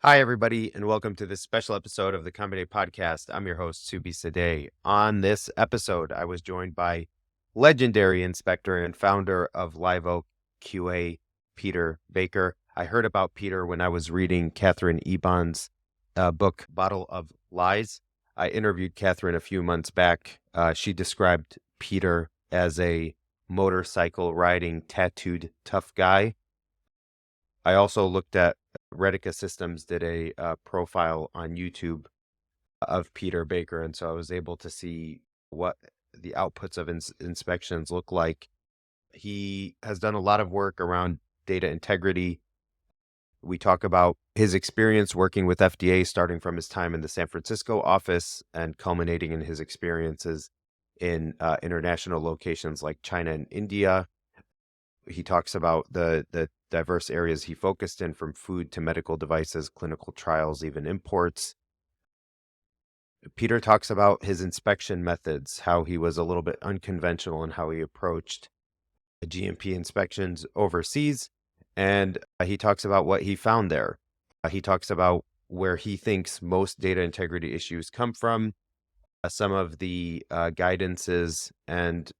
Hi, everybody, and welcome to this special episode of the Culminating Podcast. I'm your host, Subi Sadeh. On this episode, I was joined by legendary inspector and founder of AlCOA, Peter Baker. I heard about Peter when I was reading Catherine Eban's book, Bottle of Lies. I interviewed Catherine a few months back. She described Peter as a motorcycle riding, tattooed, tough guy. I also looked at Readiness Systems did a profile on YouTube of Peter Baker, and so I was able to see what the outputs of inspections look like. He has done a lot of work around data integrity. We talk about his experience working with FDA, starting from his time in the San Francisco office and culminating in his experiences in international locations like China and India. He talks about the diverse areas he focused in, from food to medical devices, clinical trials, even imports. Peter talks about his inspection methods, how he was a little bit unconventional in how he approached GMP inspections overseas. And he talks about what he found there. He talks about where he thinks most data integrity issues come from, some of the guidances and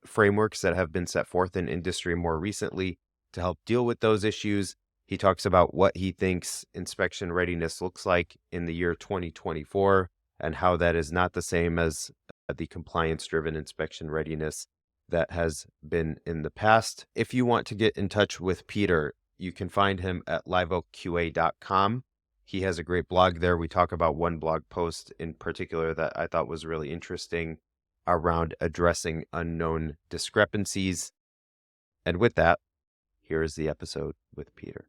frameworks that have been set forth in industry more recently to help deal with those issues. He talks about what he thinks inspection readiness looks like in the year 2024 and how that is not the same as the compliance-driven inspection readiness that has been in the past. If you want to get in touch with Peter, you can find him at liveoqa.com. He has a great blog there. We talk about one blog post in particular that I thought was really interesting around addressing unknown discrepancies. And with that, here is the episode with Peter.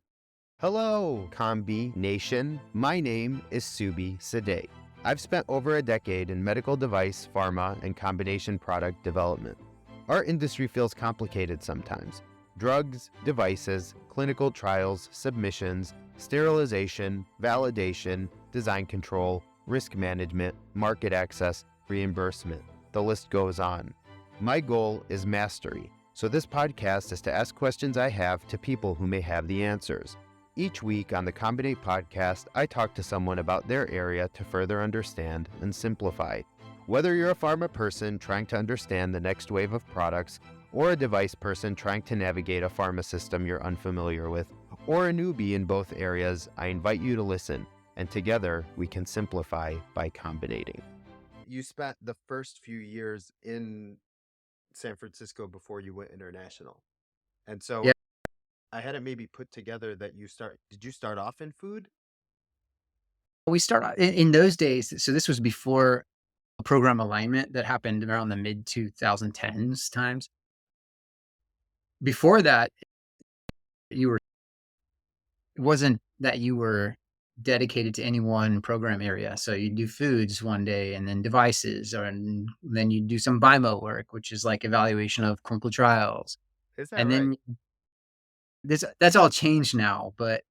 Hello, Combi Nation. My name is Subi Sadeh. I've spent over a decade in medical device, pharma, and combination product development. Our industry feels complicated sometimes. Drugs, devices, clinical trials, submissions, sterilization, validation, design control, risk management, market access, reimbursement. The list goes on. My goal is mastery, so this podcast is to ask questions I have to people who may have the answers. Each week on the Culminating Podcast, I talk to someone about their area to further understand and simplify. Whether you're a pharma person trying to understand the next wave of products, or a device person trying to navigate a pharma system you're unfamiliar with, or a newbie in both areas, I invite you to listen, and together we can simplify by combinating. You spent the first few years in San Francisco before you went international. And so Yeah, I had it maybe put together that did you start off in food? we start in those days. So this was before program alignment that happened around the mid 2010s times. Before that, you were it wasn't that you were dedicated to any one program area. So you do foods one day and then devices, and then you do some BIMO work, which is like evaluation of clinical trials. Is that And right? then that's all changed now, but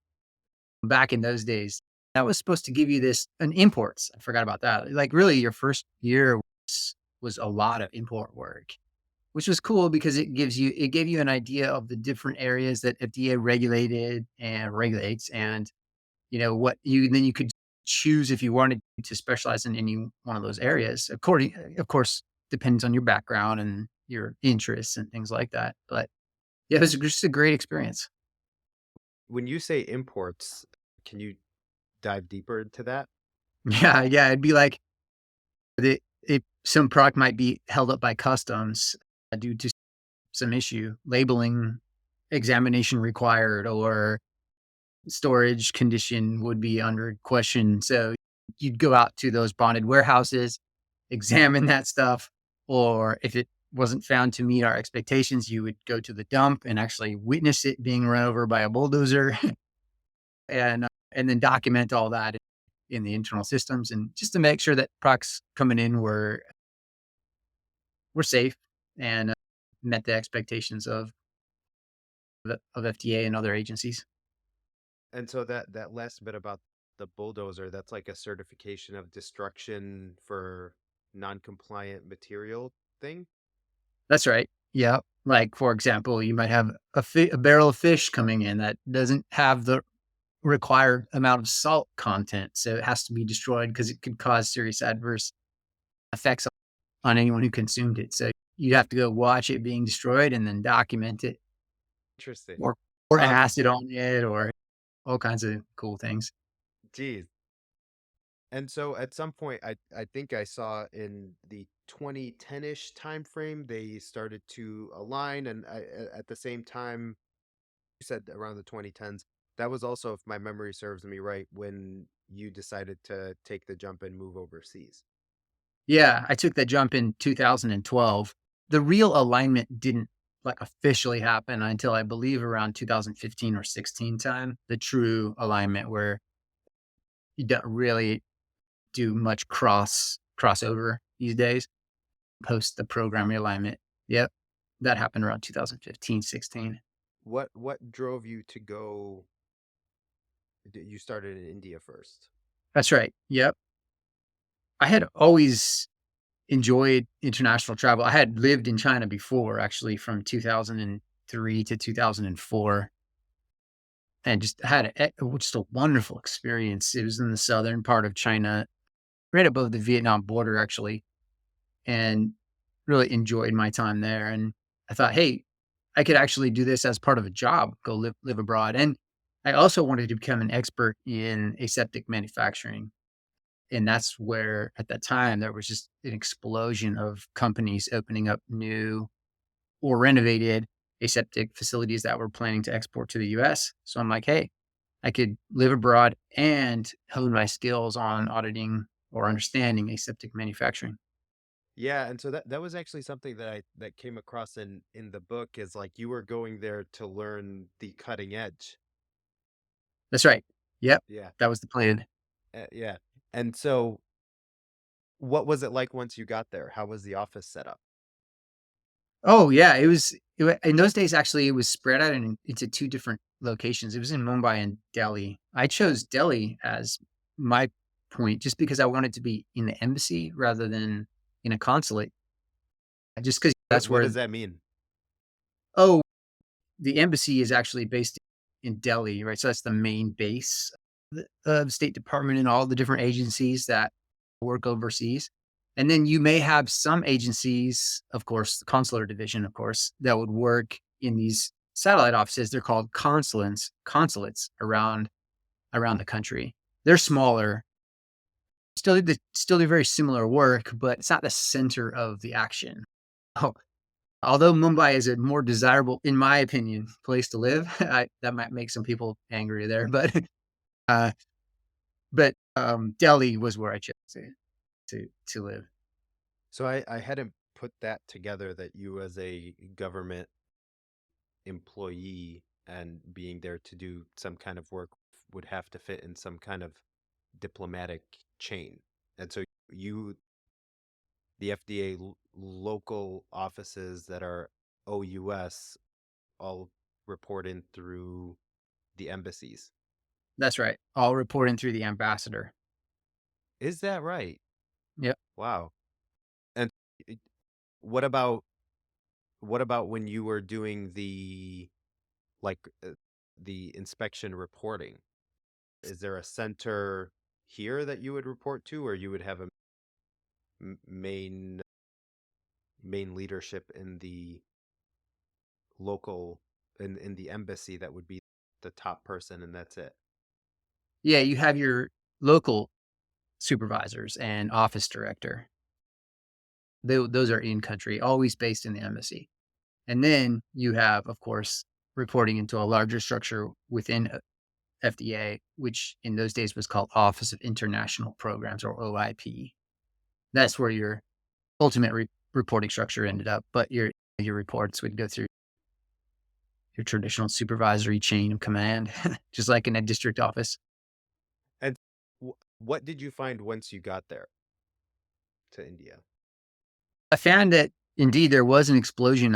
back in those days, that was supposed to give you this an imports. I forgot about that. Like really your first year was a lot of import work, which was cool because it gave you an idea of the different areas that FDA regulated and regulates, and what you could choose if you wanted to specialize in any one of those areas. According, of course, depends on your background and your interests and things like that. But yeah, it was just a great experience. When you say imports, can you dive deeper into that? Yeah, it'd be like if some product might be held up by customs due to some issue, labeling examination required, or storage condition would be under question. So you'd go out to those bonded warehouses, examine that stuff, or if it wasn't found to meet our expectations, you would go to the dump and actually witness it being run over by a bulldozer, and then document all that in the internal systems, and just to make sure that products coming in were safe and met the expectations of FDA and other agencies. And so that last bit about the bulldozer, that's like a certification of destruction for non-compliant material thing? That's right. Yeah. Like, for example, you might have a barrel of fish coming in that doesn't have the required amount of salt content, so it has to be destroyed because it could cause serious adverse effects on anyone who consumed it. So you have to go watch it being destroyed and then document it, Interesting. or pour Um, acid on it, or all kinds of cool things. geez. And so at some point, I think I saw in the 2010-ish time frame, they started to align, and at the same time, you said around the 2010s. That was also, if my memory serves me right, when you decided to take the jump and move overseas. Yeah, I took that jump in 2012. The real alignment didn't like officially happen until I believe around 2015 or 16 time. The true alignment where you don't really do much crossover these days post the program realignment. Yep. That happened around 2015, 16. What drove you to go? You started in India first. That's right. Yep. I had always enjoyed international travel. I had lived in China before, actually, from 2003 to 2004, and just had just a wonderful experience. It was in the southern part of China, right above the Vietnam border, actually, and really enjoyed my time there. And I thought, hey, I could actually do this as part of a job, go live abroad. And I also wanted to become an expert in aseptic manufacturing. And that's where, at that time, there was just an explosion of companies opening up new or renovated aseptic facilities that were planning to export to the US. So I'm like, hey, I could live abroad and hone my skills on auditing or understanding aseptic manufacturing. Yeah, and so that was actually something that that came across in the book is like you were going there to learn the cutting edge. That's right. Yep. Yeah. That was the plan. Yeah. And so what was it like once you got there? How was the office set up? Oh, yeah. In those days, actually, it was spread out into two different locations. It was in Mumbai and Delhi. I chose Delhi as my point just because I wanted to be in the embassy rather than in a consulate. Just because that's What where, does that mean? oh, the embassy is actually based in Delhi, right? So that's the main base of the State Department and all the different agencies that work overseas. And then you may have some agencies, of course, the consular division, of course, that would work in these satellite offices. They're called consulates around the country. They're smaller, still do very similar work, but it's not the center of the action. Oh, although Mumbai is a more desirable, in my opinion, place to live, that might make some people angry there, but uh, Delhi was where I chose to live. So I hadn't put that together that you as a government employee and being there to do some kind of work would have to fit in some kind of diplomatic chain. And so you, the FDA local offices that are OUS, all report in through the embassies. That's right. All reporting through the ambassador. Is that right? Yep. Wow. And it- what about when you were doing like the inspection reporting? Is there a center here that you would report to, or you would have a main leadership in the local in the embassy that would be the top person and that's it? Yeah, you have your local supervisors and office director. Those are in country, always based in the embassy. And then you have, of course, reporting into a larger structure within FDA, which in those days was called Office of International Programs, or OIP. That's where your ultimate reporting structure ended up. But your reports would go through your traditional supervisory chain of command, just like in a district office. And what did you find once you got there to India? I found that indeed there was an explosion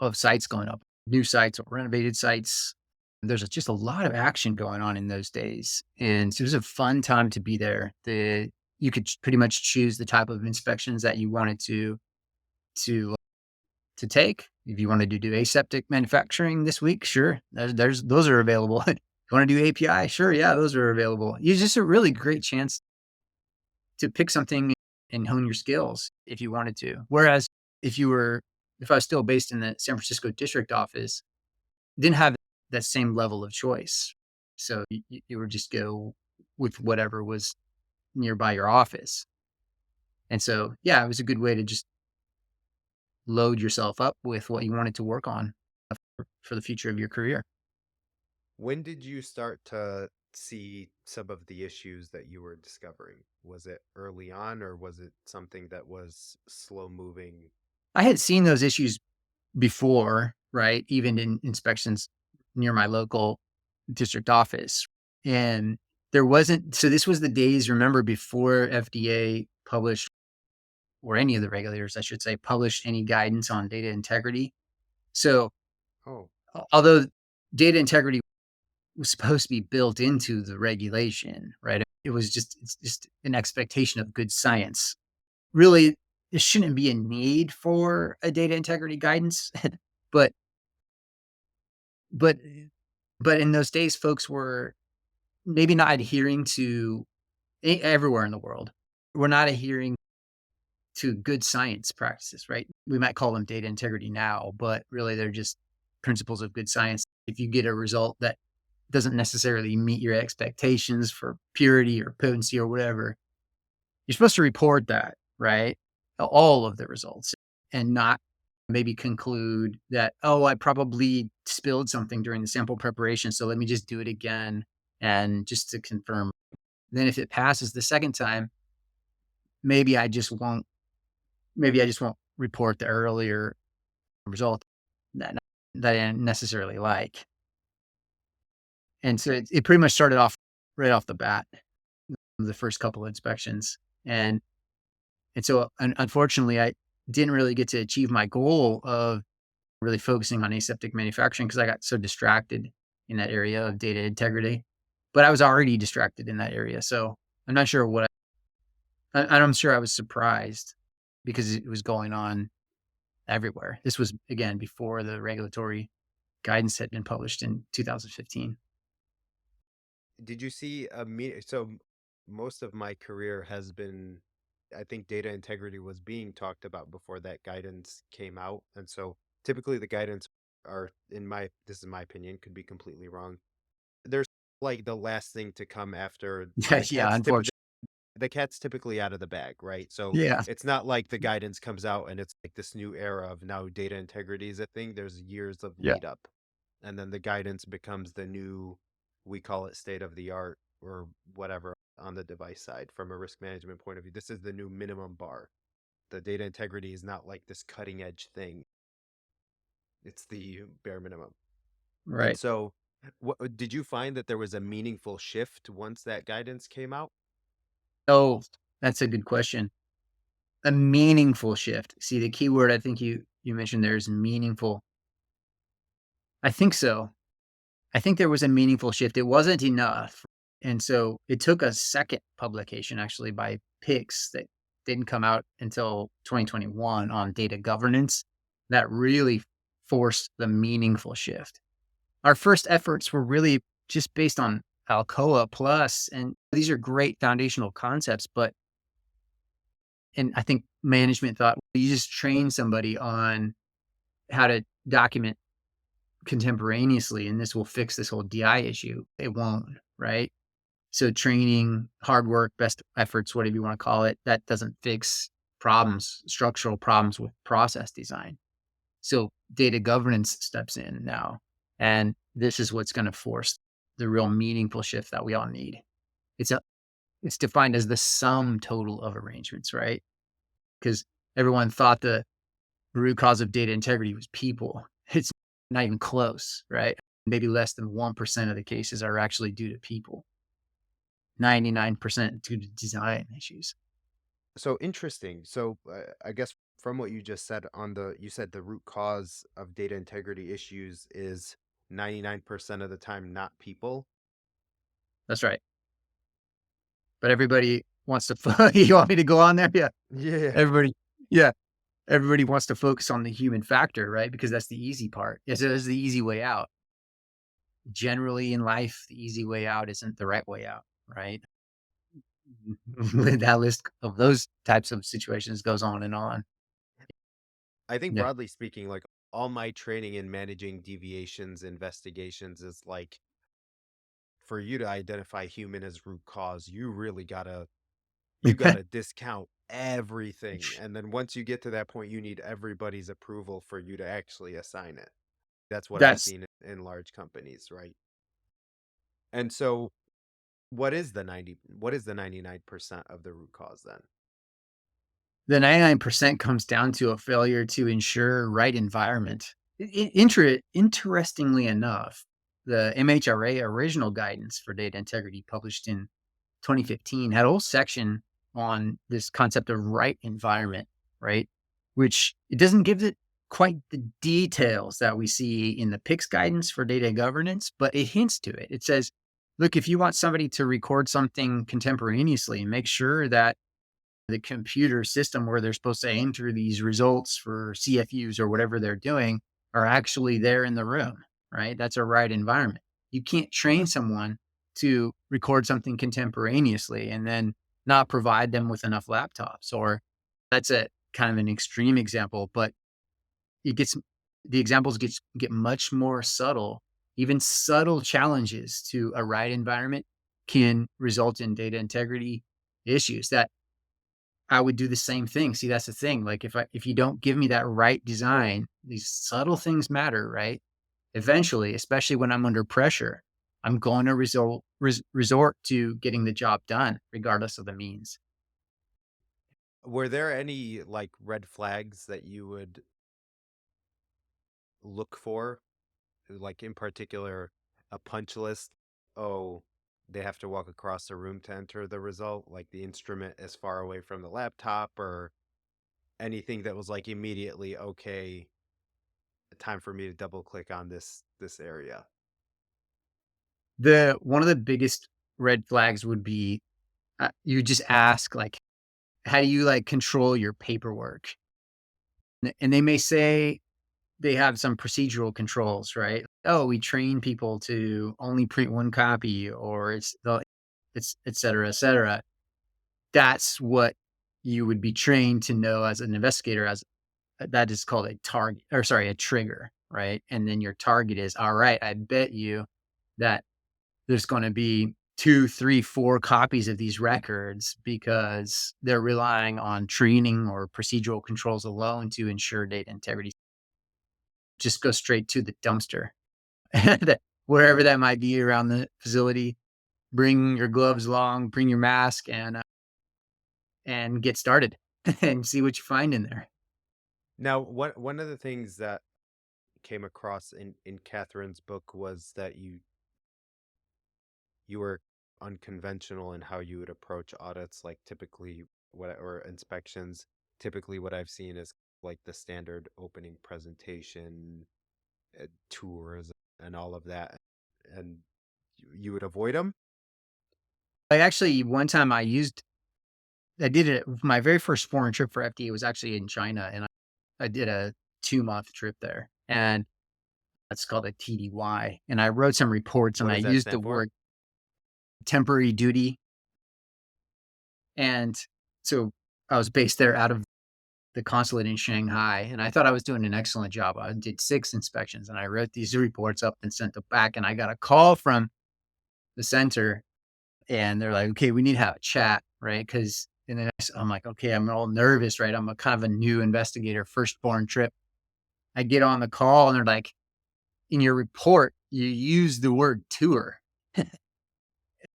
of sites going up, new sites or renovated sites. There's just a lot of action going on in those days. And so it was a fun time to be there. You could pretty much choose the type of inspections that you wanted to to take. If you wanted to do aseptic manufacturing this week, sure, those are available. You want to do API? Sure. Yeah, those are available. It's just a really great chance to pick something and hone your skills if you wanted to. Whereas if you were, if I was still based in the San Francisco district office, didn't have that same level of choice. So you would just go with whatever was nearby your office. And so, yeah, it was a good way to just load yourself up with what you wanted to work on for the future of your career. When did you start to see some of the issues that you were discovering? Was it early on, or was it something that was slow moving? I had seen those issues before, right? Even in inspections near my local district office. And there wasn't, so this was the days, remember, before FDA published, or any of the regulators, I should say, published any guidance on data integrity. So Oh, although data integrity was supposed to be built into the regulation, right? It's just an expectation of good science. Really, there shouldn't be a need for a data integrity guidance, but but but in those days, folks were maybe not adhering to everywhere in the world. We're not adhering to good science practices, right? We might call them data integrity now, but really they're just principles of good science. If you get a result that doesn't necessarily meet your expectations for purity or potency or whatever, you're supposed to report that, right? All of the results, and not maybe conclude that, oh, I probably spilled something during the sample preparation. So let me just do it again. And just to confirm, then if it passes the second time, maybe I just won't, maybe I just won't report the earlier result that, that I didn't necessarily like. And so it pretty much started off right off the bat, the first couple of inspections. And so unfortunately, I didn't really get to achieve my goal of really focusing on aseptic manufacturing because I got so distracted in that area of data integrity. But I was already distracted in that area. So I'm not sure what I'm sure I was surprised because it was going on everywhere. This was, again, before the regulatory guidance had been published in 2015. did you see a so most of my career has been, I think data integrity was being talked about before that guidance came out. And so typically the guidance are, in my, this is my opinion, could be completely wrong. There's like the last thing to come after Yeah, yeah, unfortunately. the cat's typically out of the bag, right? So Yeah, it's not like the guidance comes out and it's like this new era of now data integrity is a thing. There's years of yeah, lead up, and then the guidance becomes the new, we call it state of the art or whatever on the device side from a risk management point of view. This is the new minimum bar. The data integrity is not like this cutting edge thing. It's the bare minimum. And right. so what did you find that there was a meaningful shift once that guidance came out? Oh, that's a good question. A meaningful shift. See, the key word I think you mentioned there is meaningful. I think so. I think there was a meaningful shift. It wasn't enough. And so it took a second publication actually by PICS that didn't come out until 2021 on data governance that really forced the meaningful shift. Our first efforts were really just based on AlCOA plus, and these are great foundational concepts, but and I think management thought, well, you just train somebody on how to document contemporaneously, and this will fix this whole DI issue. It won't, right? So training, hard work, best efforts, whatever you want to call it, that doesn't fix problems, structural problems with process design. So data governance steps in now. And this is what's going to force the real meaningful shift that we all need. It's a it's defined as the sum total of arrangements, right? Because everyone thought the root cause of data integrity was people. It's not even close, right? Maybe less than 1% of the cases are actually due to people. 99% due to design issues. So interesting. So I guess from what you just said on the, you said the root cause of data integrity issues is 99% of the time not people. That's right. But everybody wants to you want me to go on there? Yeah. Yeah. Everybody yeah. Everybody wants to focus on the human factor, right? Because that's the easy part. Yes, it is the easy way out. generally in life, the easy way out isn't the right way out, right? That list of those types of situations goes on and on. I think Yeah. broadly speaking, like all my training in managing deviations, investigations is like for you to identify human as root cause, you gotta discount everything. And then once you get to that point, you need everybody's approval for you to actually assign it. That's what I've That's seen in large companies, right? And so what is the 99% of the root cause then? the 99% comes down to a failure to ensure right environment. Interestingly enough, the MHRA original guidance for data integrity published in 2015 had a whole section on this concept of right environment, right? Which it doesn't give it quite the details that we see in the PIC's guidance for data governance, but it hints to it. It says, look, if you want somebody to record something contemporaneously, make sure that the computer system where they're supposed to enter these results for CFUs or whatever they're doing are actually there in the room, right? That's a right environment. You can't train someone to record something contemporaneously and then not provide them with enough laptops. Or that's a kind of an extreme example, but it gets the examples get much more subtle. Even subtle challenges to a right environment can result in data integrity issues that I would do the same thing. See, that's the thing. Like if you don't give me that right design, these subtle things matter, right? Eventually, especially when I'm under pressure, I'm going to resort to getting the job done, regardless of the means. Were there any like red flags that you would look for? Like in particular, a punch list? Oh, they have to walk across the room to enter the result, like the instrument is far away from the laptop, or anything that was like immediately, okay, time for me to double click on this area. The one of the biggest red flags would be you just ask like, how do you like control your paperwork? And they may say they have some procedural controls, right? Oh, we train people to only print one copy, or it's et cetera, et cetera. That's what you would be trained to know as an investigator as that is called a target or sorry, a trigger, right? And then your target is, all right, I bet you that there's going to be two, three, four copies of these records because they're relying on training or procedural controls alone to ensure data integrity. Just go straight to the dumpster. Wherever that might be around the facility, bring your gloves along, bring your mask, and get started and see what you find in there. Now, one of the things that came across in Catherine's book was that you were unconventional in how you would approach audits, like typically what or inspections. Typically, what I've seen is like the standard opening presentation, tours, and all of that, and you would avoid them. I actually one time I did it my very first foreign trip for FDA was actually in China, and I did a 2-month trip there, and that's called a TDY, and I wrote some reports, and What I does that used the stand for? word temporary duty, and so I was based there out of the consulate in Shanghai, and I thought I was doing an excellent job. I did 6 inspections, and I wrote these reports up and sent them back, and I got a call from the center, and they're like, "Okay, we need to have a chat," right? Because and then I'm like, "Okay," I'm all nervous, right? I'm a kind of a new investigator, first foreign trip. I get on the call, and they're like, "In your report, you use the word tour."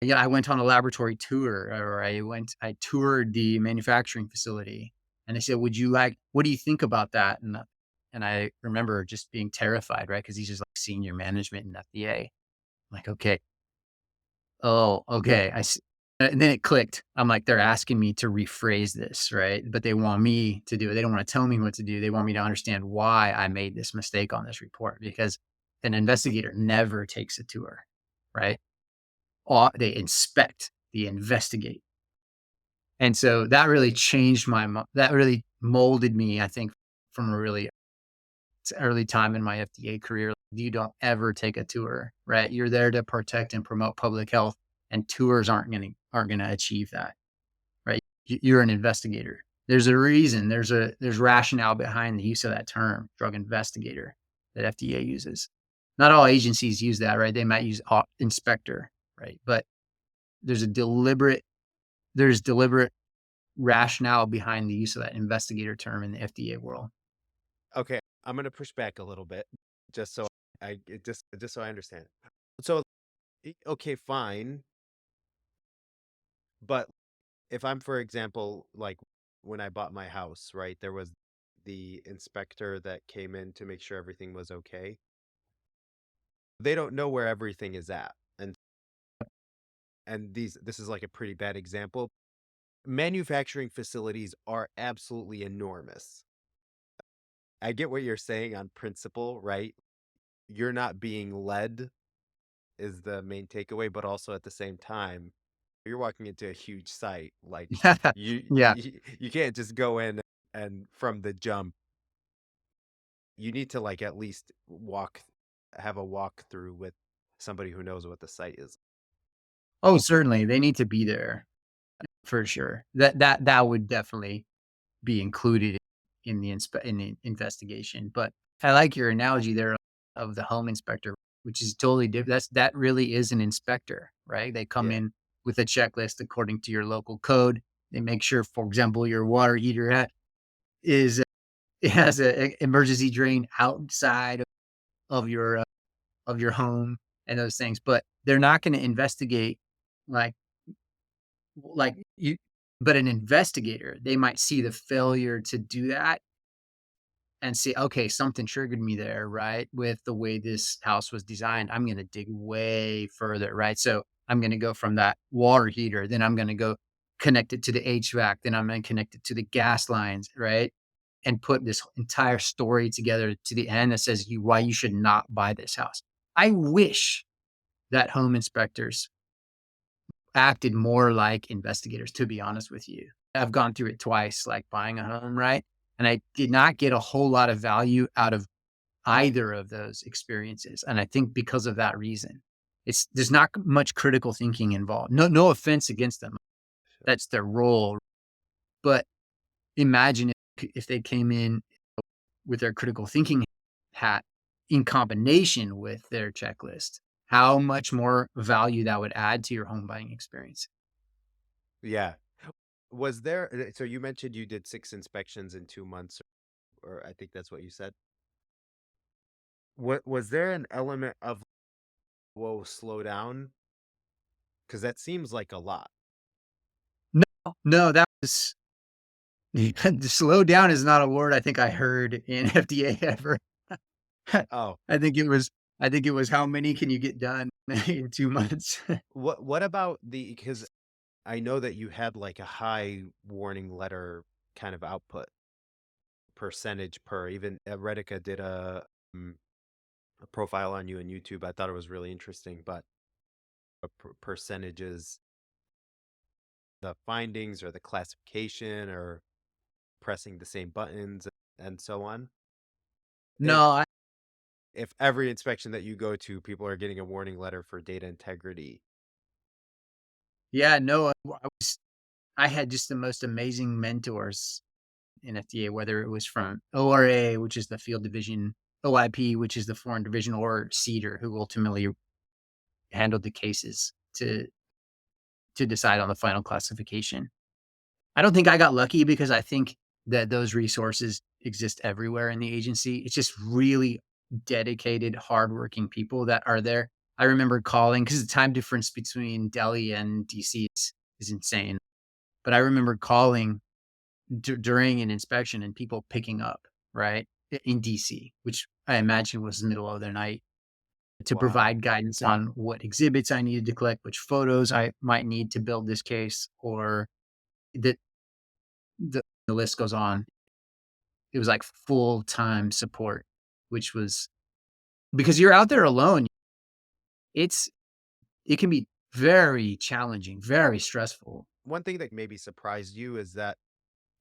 Yeah, I went on a laboratory tour, or I toured the manufacturing facility, and they said, "Would you like what do you think about that?" And I remember just being terrified, right? Because he's just like senior management in FDA. I'm like, "Okay. Oh, okay, I see." And then it clicked. I'm like, "They're asking me to rephrase this, right? But they want me to do it. They don't wanna tell me what to do. They want me to understand why I made this mistake on this report because an investigator never takes a tour, right? They inspect, they investigate. And so that really changed that really molded me, I think, from a really early time in my FDA career, you don't ever take a tour, right? You're there to protect and promote public health, and tours aren't gonna achieve that, right? You're an investigator. There's a reason. There's rationale behind the use of that term, drug investigator, that FDA uses. Not all agencies use that, right? They might use inspector, right? But there's a deliberate rationale behind the use of that investigator term in the FDA world. Okay, I'm gonna push back a little bit, just so just so I understand. So, okay, fine, but if I'm, for example, like when I bought my house, right, there was the inspector that came in to make sure everything was okay. They don't know where everything is at, and this is like a pretty bad example. Manufacturing facilities are absolutely enormous. I get what you're saying on principle, right? You're not being led is the main takeaway, but also at the same time, you're walking into a huge site. Like Yeah. you can't just go in and from the jump. You need to like at least have a walkthrough with somebody who knows what the site is. Oh, certainly, they need to be there for sure. That would definitely be included in the investigation. But I like your analogy there of the home inspector, which is totally different. That really is an inspector, right? They come Yeah, in with a checklist according to your local code. They make sure, for example, your water heater is it has a emergency drain outside of your home and those things. But they're not going to investigate like you. But an investigator, they might see the failure to do that and see, okay, something triggered me there, right? With the way this house was designed, I'm going to dig way further, right? So I'm going to go from that water heater, then I'm going to go connect it to the HVAC, then I'm going to connect it to the gas lines, right? And put this entire story together to the end that says why you should not buy this house. I wish that home inspectors acted more like investigators, to be honest with you. I've gone through it twice, like buying a home, right? And I did not get a whole lot of value out of either of those experiences. And I think because of that reason, there's not much critical thinking involved. No offense against them. sure. That's their role. But imagine if they came in with their critical thinking hat in combination with their checklist, how much more value that would add to your home buying experience. Yeah. Was there, so you mentioned you did 6 inspections in 2 months, or I think that's what you said. What was there an element of, whoa, slow down? Because that seems like a lot. No, no, that was slow down is not a word I think I heard in FDA ever. Oh, I think it was how many can you get done in 2 months? what about because I know that you had like a high warning letter kind of output percentage per, even Redica did a profile on you on YouTube. I thought it was really interesting, but percentages, the findings or the classification or pressing the same buttons and so on. If No, if every inspection that you go to, people are getting a warning letter for data integrity. yeah, no, I had just the most amazing mentors in FDA, whether it was from ORA, which is the field division, OIP, which is the foreign division, or CEDAR, who ultimately handled the cases to decide on the final classification. I don't think I got lucky because I think that those resources exist everywhere in the agency. It's just really dedicated, hardworking people that are there. I remember calling because the time difference between Delhi and DC is insane. But I remember calling during an inspection and people picking up, right, in DC, which I imagine was the middle of the night, to Wow. provide guidance on what exhibits I needed to collect, which photos I might need to build this case, or the the list goes on. It was like full-time support, which was because you're out there alone, it's it can be very challenging, very stressful. One thing that maybe surprised you is that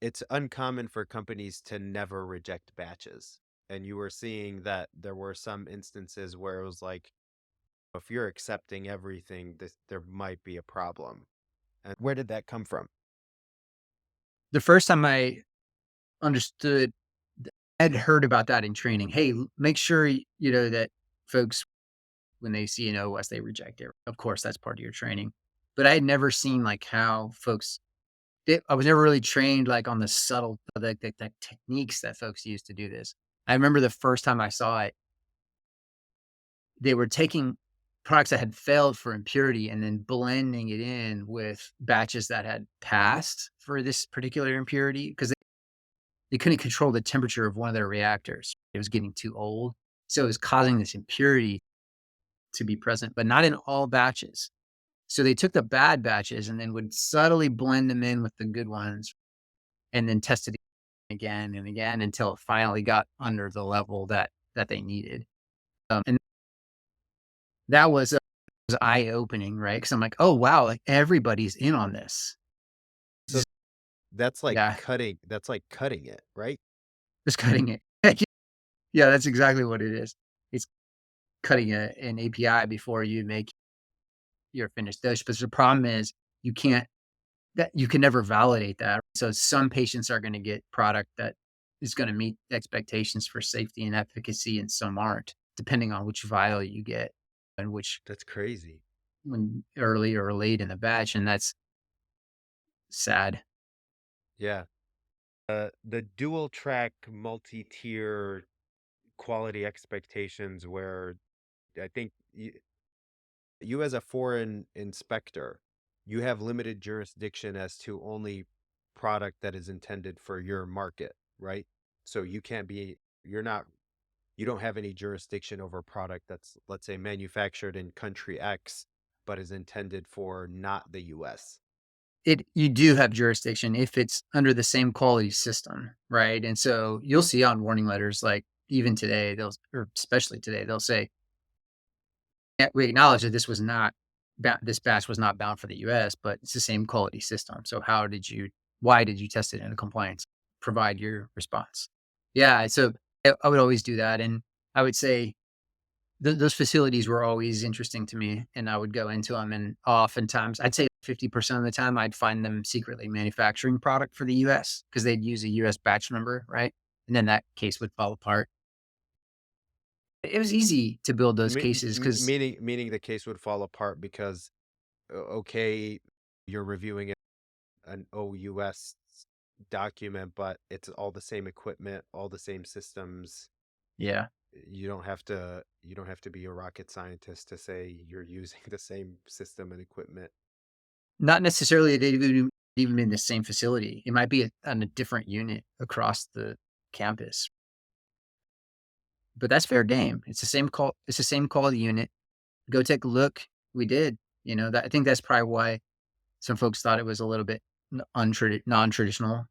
it's uncommon for companies to never reject batches. and you were seeing that there were some instances where it was like, if you're accepting everything, there might be a problem. And where did that come from? The first time I understood, I had heard about that in training. Hey, make sure you know that folks, when they see an OS, they reject it. Of course, that's part of your training. But I had never seen like how folks I was never really trained like on the subtle the techniques that folks use to do this. I remember the first time I saw it, they were taking products that had failed for impurity and then blending it in with batches that had passed for this particular impurity because they couldn't control the temperature of one of their reactors. It was getting too old. So it was causing this impurity to be present, but not in all batches. So they took the bad batches and then would subtly blend them in with the good ones and then tested it again and again until it finally got under the level that they needed. And that was eye opening, right? Because I'm like, oh wow, like everybody's in on this. So that's like Yeah, cutting it, right? just cutting it. Yeah, that's exactly what it is. It's cutting an API before you make your finished dish. But the problem is you can't that you can never validate that. So some patients are going to get product that is going to meet expectations for safety and efficacy, and some aren't, depending on which vial you get and which That's crazy. when early or late in the batch, and that's sad. Yeah. The dual track multi-tier quality expectations where I think you as a foreign inspector, you have limited jurisdiction as to only product that is intended for your market, right? So you can't be, you're not, you don't have any jurisdiction over a product that's, let's say, manufactured in country X, but is intended for not the US. You do have jurisdiction if it's under the same quality system, right? And so you'll see on warning letters, like even today, they'll or especially today, they'll say, "Yeah, we acknowledge that this batch was not bound for the US, but it's the same quality system. So why did you test it in compliance? Provide your response." Yeah, so I would always do that, and I would say those facilities were always interesting to me, and I would go into them, and oftentimes, I'd say 50% of the time, I'd find them secretly manufacturing product for the US because 'cause they'd use a US batch number, right? And then that case would fall apart. It was easy to build those cases because Meaning the case would fall apart because okay, you're reviewing an OUS document, but it's all the same equipment, all the same systems. yeah. You don't have to be a rocket scientist to say you're using the same system and equipment. Not necessarily they even in the same facility. It might be on a different unit across the campus, but that's fair game. It's the same quality unit. Go take a look. We did, that I think that's probably why some folks thought it was a little bit non-traditional,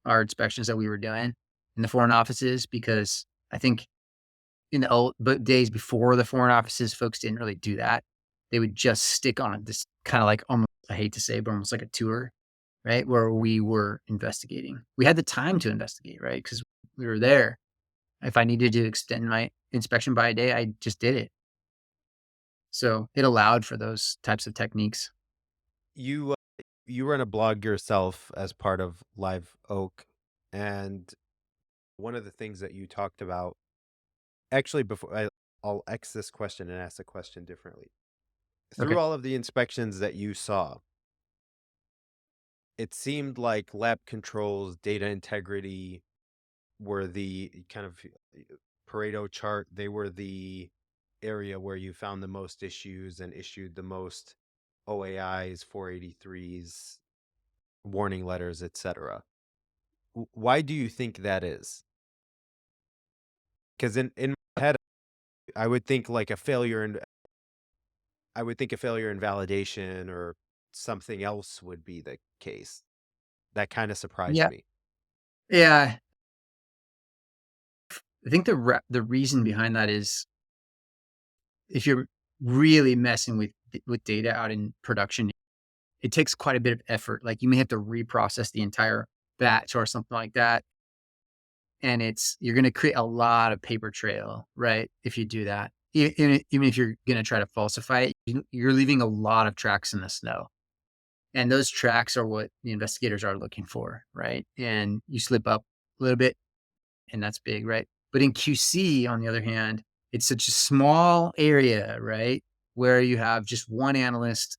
our inspections that we were doing in the foreign offices, because I think in the old days before the foreign offices, folks didn't really do that. They would just stick on this kind of like almost, I hate to say, but almost like a tour, right? Where we were investigating. We had the time to investigate, right? Because we were there. If I needed to extend my inspection by a day, I just did it. So it allowed for those types of techniques. You you run a blog yourself as part of Live Oak, and one of the things that you talked about, actually, I'll X this question and ask the question differently. Okay. Through all of the inspections that you saw, it seemed like lab controls, data integrity were the kind of Pareto chart. They were the area where you found the most issues and issued the most OAIs, 483s, warning letters, etc. Why do you think that is? Because in my head, I would think like a failure in I would think a failure in validation or something else would be the case. That kind of surprised Yeah. me. Yeah. I think the reason behind that is if you're really messing with data out in production, it takes quite a bit of effort. Like you may have to reprocess the entire batch or something like that. and you're going to create a lot of paper trail, right? If you do that, even if you're going to try to falsify it, you're leaving a lot of tracks in the snow. And those tracks are what the investigators are looking for, right? And you slip up a little bit, and that's big, right? But in QC, on the other hand, it's such a small area, right? Where you have just one analyst,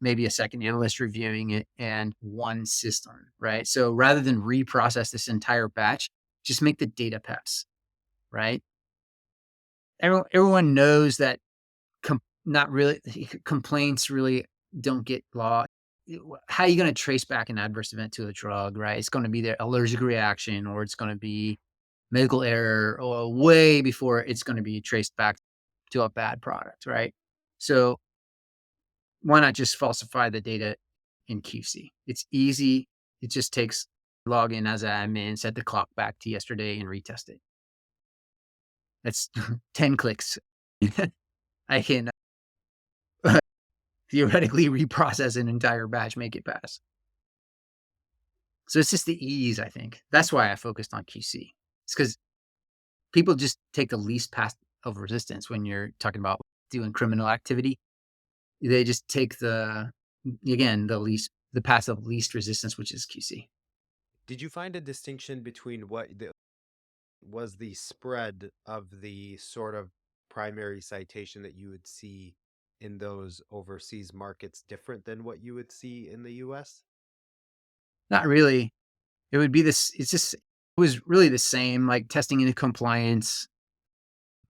maybe a second analyst reviewing it, and one system, right? So rather than reprocess this entire batch, just make the data pass, right? Everyone knows that not really complaints really don't get law. How are you going to trace back an adverse event to a drug, right? It's going to be their allergic reaction, or it's going to be medical error, or way before it's going to be traced back to a bad product, right? So why not just falsify the data in QC? It's easy. It just takes log in as an admin, set the clock back to yesterday, and retest it. That's 10 clicks. I can theoretically reprocess an entire batch, make it pass. So it's just the ease, I think. That's why I focused on QC. It's because people just take the least path of resistance when you're talking about doing criminal activity. They just take the path of least resistance, which is QC. Did you find a distinction between was the spread of the sort of primary citation that you would see in those overseas markets different than what you would see in the US? Not really. It would be this. It was really the same, like testing into compliance.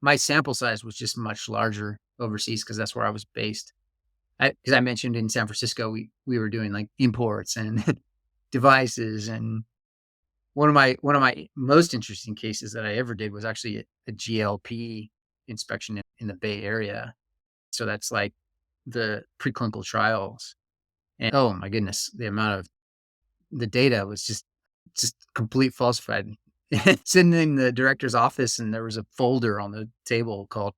My sample size was just much larger overseas because that's where I was based. Because I mentioned in San Francisco, we were doing like imports and devices, and one of my most interesting cases that I ever did was actually a GLP inspection in the Bay Area. So that's like the preclinical trials, and oh my goodness, the amount of the data was just complete falsified. Sitting in the director's office, and there was a folder on the table called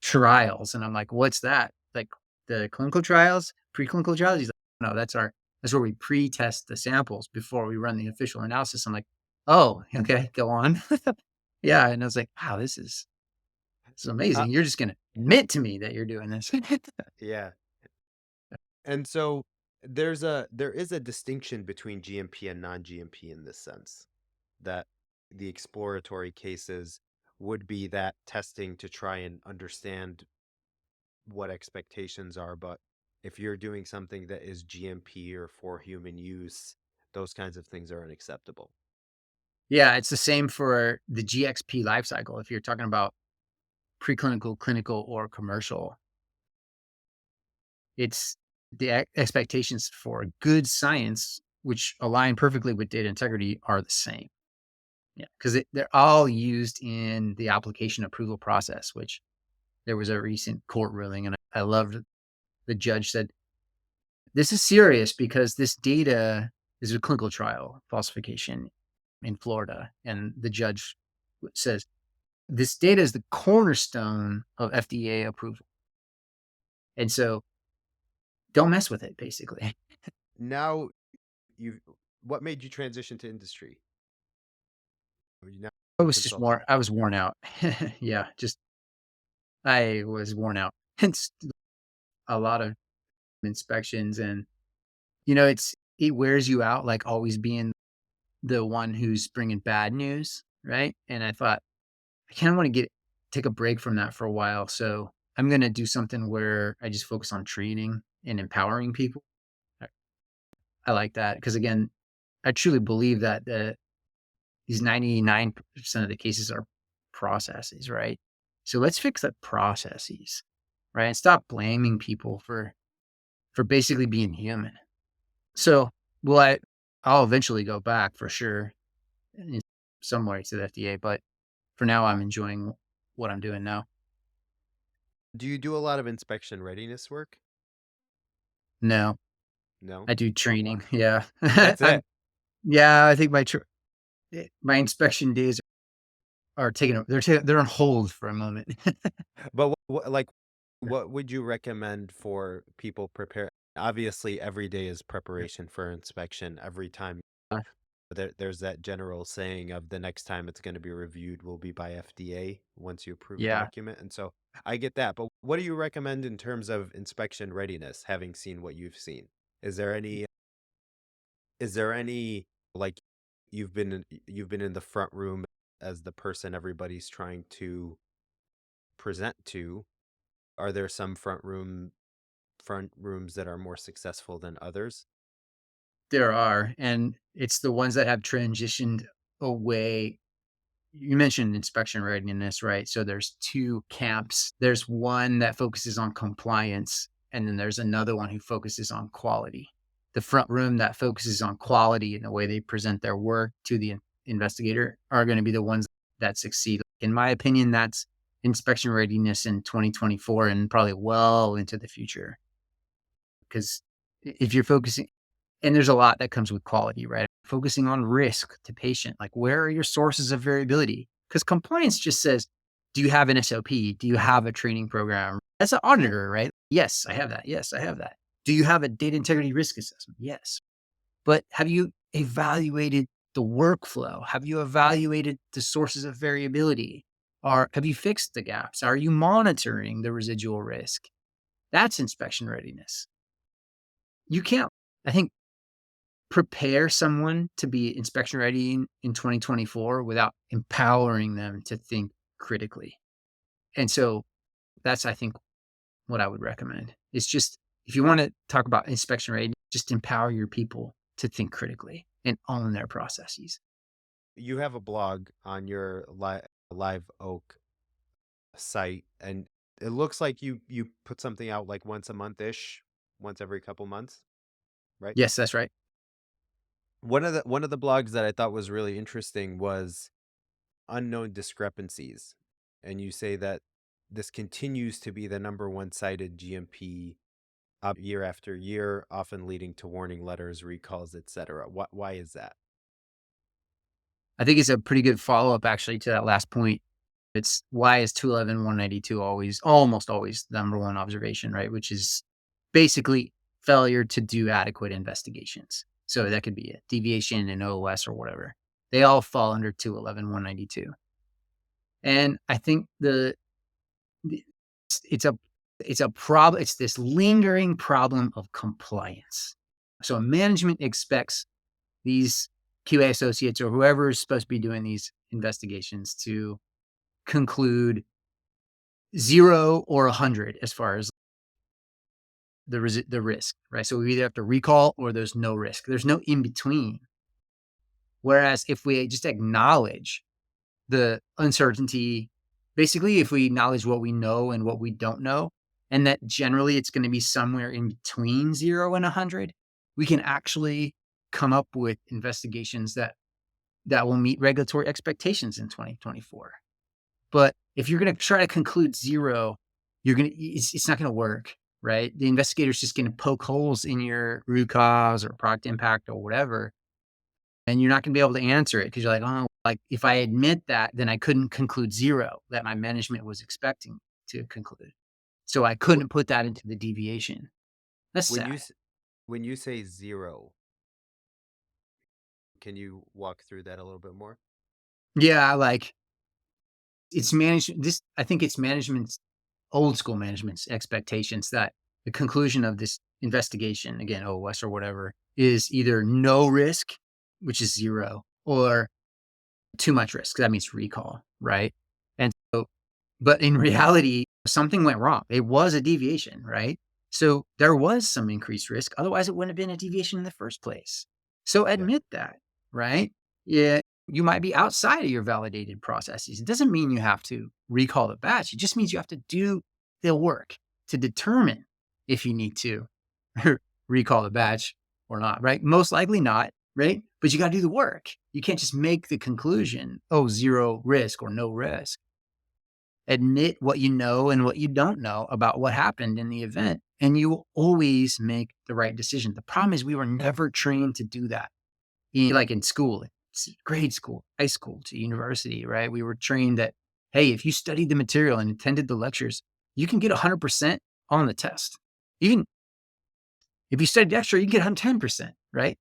trials, and I'm like, "What's that?" Like, "The clinical trials? Preclinical trials?" He's like, "No, that's where we pre-test the samples before we run the official analysis." I'm like, "Oh, okay, go on." Yeah, and I was like, "Wow, this is Uh, amazing. You're just gonna admit to me that you're doing this." yeah. And so there is a distinction between GMP and non-GMP in this sense that the exploratory cases would be that testing to try and understand what expectations are, but if you're doing something that is GMP or for human use, those kinds of things are unacceptable. Yeah, it's the same for the GXP life cycle if you're talking about preclinical, clinical, or commercial. It's the expectations for good science, which align perfectly with data integrity, are the same. Yeah, because they're all used in the application approval process, which there was a recent court ruling, and I loved the judge said, "This is serious because this data is a clinical trial falsification in Florida." And the judge says, "This data is the cornerstone of FDA approval. And so don't mess with it, basically." Now, you what made you transition to industry? Are you now I a was just consultant? I was worn out. Yeah, just I was worn out. It's a lot of inspections, and it wears you out, like always being the one who's bringing bad news, right? And I thought I kind of want to take a break from that for a while. So I'm going to do something where I just focus on training and empowering people. I I like that because, again, I truly believe that these 99% of the cases are processes, right? So let's fix the processes, right? And stop blaming people for basically being human. So, will I'll eventually go back for sure in some way to the FDA, but for now, I'm enjoying what I'm doing now. Do you do a lot of inspection readiness work? No, No. I do training. Yeah, That's I'm. it. Yeah, I think my inspection days are they're on hold for a moment. But what would you recommend for people prepare? Obviously, every day is preparation for inspection every time. There's that general saying of the next time it's going to be reviewed will be by FDA once you approve a Yeah, document. And so I get that. But what do you recommend in terms of inspection readiness, having seen what you've seen? Is there any, is there any, like, you've been in the front room as the person everybody's trying to present to? Are there some front rooms that are more successful than others? there are, and it's the ones that have transitioned away. You mentioned inspection readiness, right? So there's 2 camps. There's one that focuses on compliance, and then there's another one who focuses on quality. The front room that focuses on quality and the way they present their work to the investigator are gonna be the ones that succeed. In my opinion, that's inspection readiness in 2024 and probably well into the future. Because if you're focusing, and there's a lot that comes with quality, right? Focusing on risk to patient, like where are your sources of variability? Because compliance just says, do you have an SOP? Do you have a training program? As an auditor, right? Yes, I have that. Yes, I have that. Do you have a data integrity risk assessment? Yes. But have you evaluated the workflow? Have you evaluated the sources of variability? Or have you fixed the gaps? Are you monitoring the residual risk? That's inspection readiness. You can't, I think, prepare someone to be inspection ready in 2024 without empowering them to think critically. And so that's, I think, what I would recommend. It's just, if you want to talk about inspection ready, just empower your people to think critically and own their processes. You have a blog on your Live Oak site, and it looks like you put something out like once a month ish, once every couple months, right? Yes, that's right. One of the blogs that I thought was really interesting was unknown discrepancies, and you say that this continues to be the number one cited GMP year after year, often leading to warning letters, recalls, etc. Why is that? I think it's a pretty good follow up actually to that last point. It's why is 211, 192 always, almost always the number one observation, right? Which is basically failure to do adequate investigations. So that could be a deviation in OOS or whatever. They all fall under 211, 192. And I think the it's a it's a problem. It's this lingering problem of compliance. So management expects these QA associates or whoever is supposed to be doing these investigations to conclude 0 or 100 as far as the risk, right? So we either have to recall or there's no risk. There's no in between. Whereas if we just acknowledge the uncertainty, basically, if we acknowledge what we know and what we don't know, and that generally it's going to be somewhere in between 0 and 100, we can actually come up with investigations that will meet regulatory expectations in 2024. But if you're going to try to conclude 0, it's not going to work, right? The investigator's just going to poke holes in your root cause or product impact or whatever, and you're not going to be able to answer it because you're like, oh, like if I admit that, then I couldn't conclude 0 that my management was expecting to conclude. So I Wh- couldn't put that into the deviation. That's When sad. when you say zero, can you walk through that a little bit more? Yeah, like it's management. This, I think it's management's old school management's expectations that the conclusion of this investigation, again, OOS or whatever, is either no risk, which is 0, or too much risk. That means recall, right? And so, but in reality, something went wrong. It was a deviation, right? So there was some increased risk. Otherwise, it wouldn't have been a deviation in the first place. So Yeah. admit that, right? Yeah, you might be outside of your validated processes. It doesn't mean you have to recall the batch. It just means you have to do the work to determine if you need to recall the batch or not, right? Most likely not, right? But you got to do the work. You can't just make the conclusion, oh, 0 risk or no risk. Admit what you know and what you don't know about what happened in the event, and you will always make the right decision. The problem is we were never trained to do that in school, grade school, high school to university, right? We were trained that, hey, if you studied the material and attended the lectures, you can get 100% on the test. Even if you studied extra, you can get 110%, right?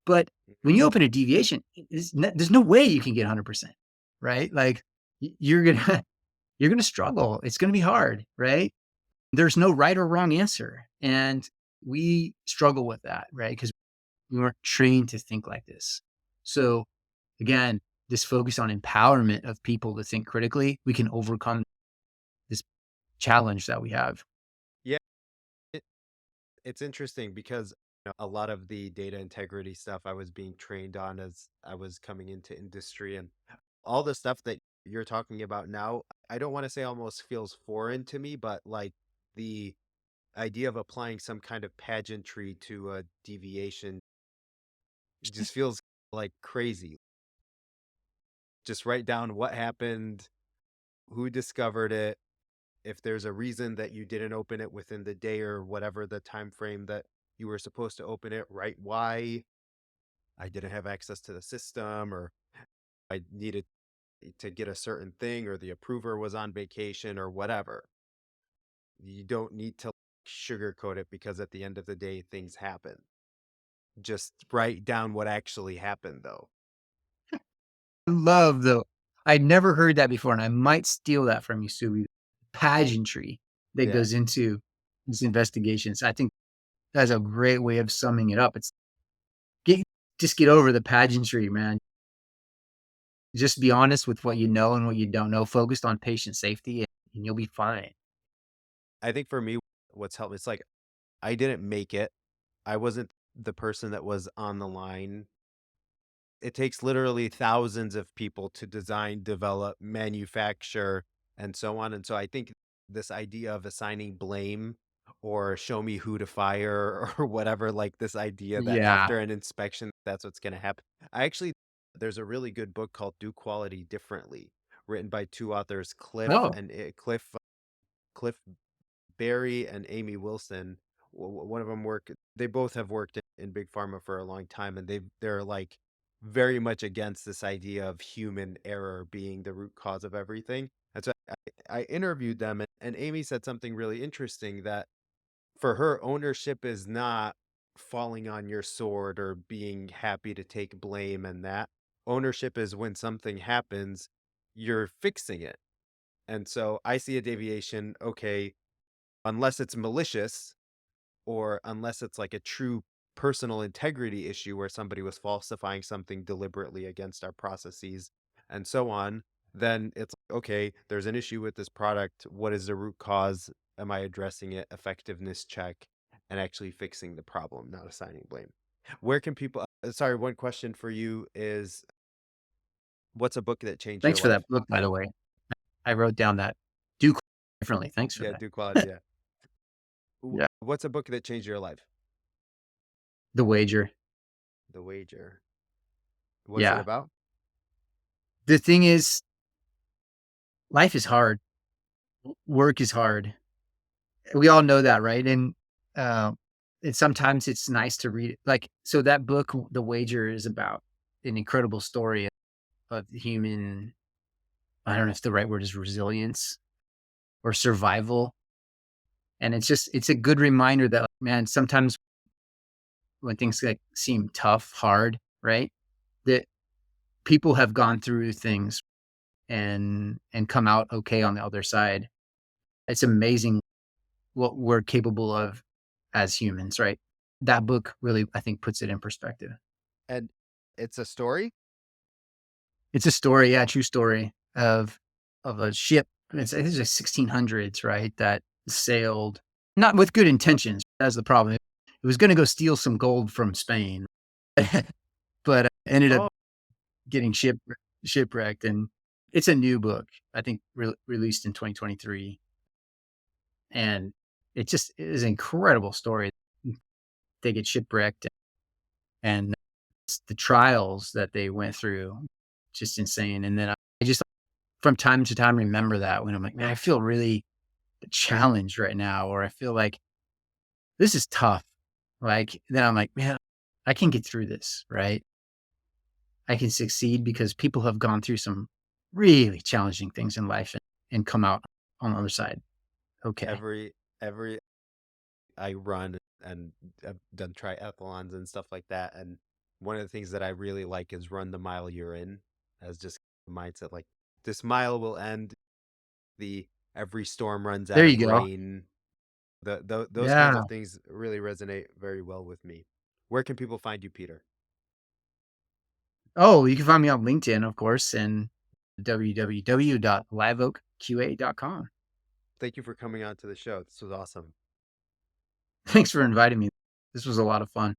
But when Mhm. you open a deviation, there's no way you can get 100%, right? Like you're gonna you're gonna struggle. It's gonna be hard, right? There's no right or wrong answer, and we struggle with that, right? Because we weren't trained to think like this. So again, this focus on empowerment of people to think critically, we can overcome this challenge that we have. Yeah, it it's interesting because, a lot of the data integrity stuff I was being trained on as I was coming into industry, and all the stuff that you're talking about now, I don't wanna say almost feels foreign to me, but, like, the idea of applying some kind of pageantry to a deviation just feels, like, crazy. Just write down what happened, who discovered it, if there's a reason that you didn't open it within the day or whatever the time frame that you were supposed to open it, write why. I didn't have access to the system, or I needed to get a certain thing, or the approver was on vacation, or whatever. You don't need to sugarcoat it because at the end of the day, things happen. Just write down what actually happened, though. Love though. I'd never heard that before, and I might steal that from you, Suey. Pageantry that Yeah. goes into these investigations. I think that's a great way of summing it up. It's get just get over the pageantry, man. Just be honest with what you know and what you don't know. Focused on patient safety, and you'll be fine. I think for me, what's helped, it's like I didn't make it. I wasn't the person that was on the line. It takes literally thousands of people to design, develop, manufacture, and so on. And so I think this idea of assigning blame or show me who to fire or whatever, like this idea that Yeah. after an inspection, that's what's going to happen. I actually, there's a really good book called Do Quality Differently, written by two authors, Oh, Cliff Barry and Amy Wilson. One of them they both have worked in big pharma for a long time, and they're like very much against this idea of human error being the root cause of everything. And so I interviewed them, and Amy said something really interesting, that for her, ownership is not falling on your sword or being happy to take blame, and that ownership is when something happens, you're fixing it. And so I see a deviation, okay, unless it's malicious, or unless it's like a true personal integrity issue where somebody was falsifying something deliberately against our processes and so on, then it's like, okay, there's an issue with this product. What is the root cause? Am I addressing it? Effectiveness check, and actually fixing the problem, not assigning blame. Where can people, sorry, one question for you is, what's a book that changed your thanks for life? that book, by the way. I wrote down that do differently. Thanks for Yeah, that. do quality. Yeah. Yeah. What's a book that changed your life? The wager. The Wager. What's it Yeah. about? The thing is, life is hard. Work is hard. We all know that, right? Uh, and sometimes it's nice to read it. Like, so that book, The Wager, is about an incredible story of human. I don't know if the right word is resilience or survival. And it's a good reminder that, like, man, sometimes when things like seem tough, hard, right? That people have gone through things and come out okay on the other side. It's amazing what we're capable of as humans, right? That book really, I think, puts it in perspective. And it's a story? It's a story, yeah, true story of a ship. It's the 1600s, right? That sailed not with good intentions. That's the problem. It was going to go steal some gold from Spain, but ended up Oh, getting shipwrecked. And it's a new book, I think, released in 2023, and it just is an incredible story. They get shipwrecked, and it's the trials that they went through, just insane. And then I just from time to time remember that when I'm like, man, I feel really challenged right now, or I feel like this is tough. Like then I'm like, man, I can get through this, right? I can succeed because people have gone through some really challenging things in life and come out on the other side. Okay. every I run, and I've done triathlons and stuff like that, and One of the things that I really like is run the mile you're in, as just a mindset like this mile will end. The every storm runs There out of you go. rain. Those kinds Yeah. of things really resonate very well with me. Where can people find you, Peter? Oh, you can find me on LinkedIn, of course, and www.liveoakqa.com. Thank you for coming on to the show. This was awesome. Thanks for inviting me. This was a lot of fun.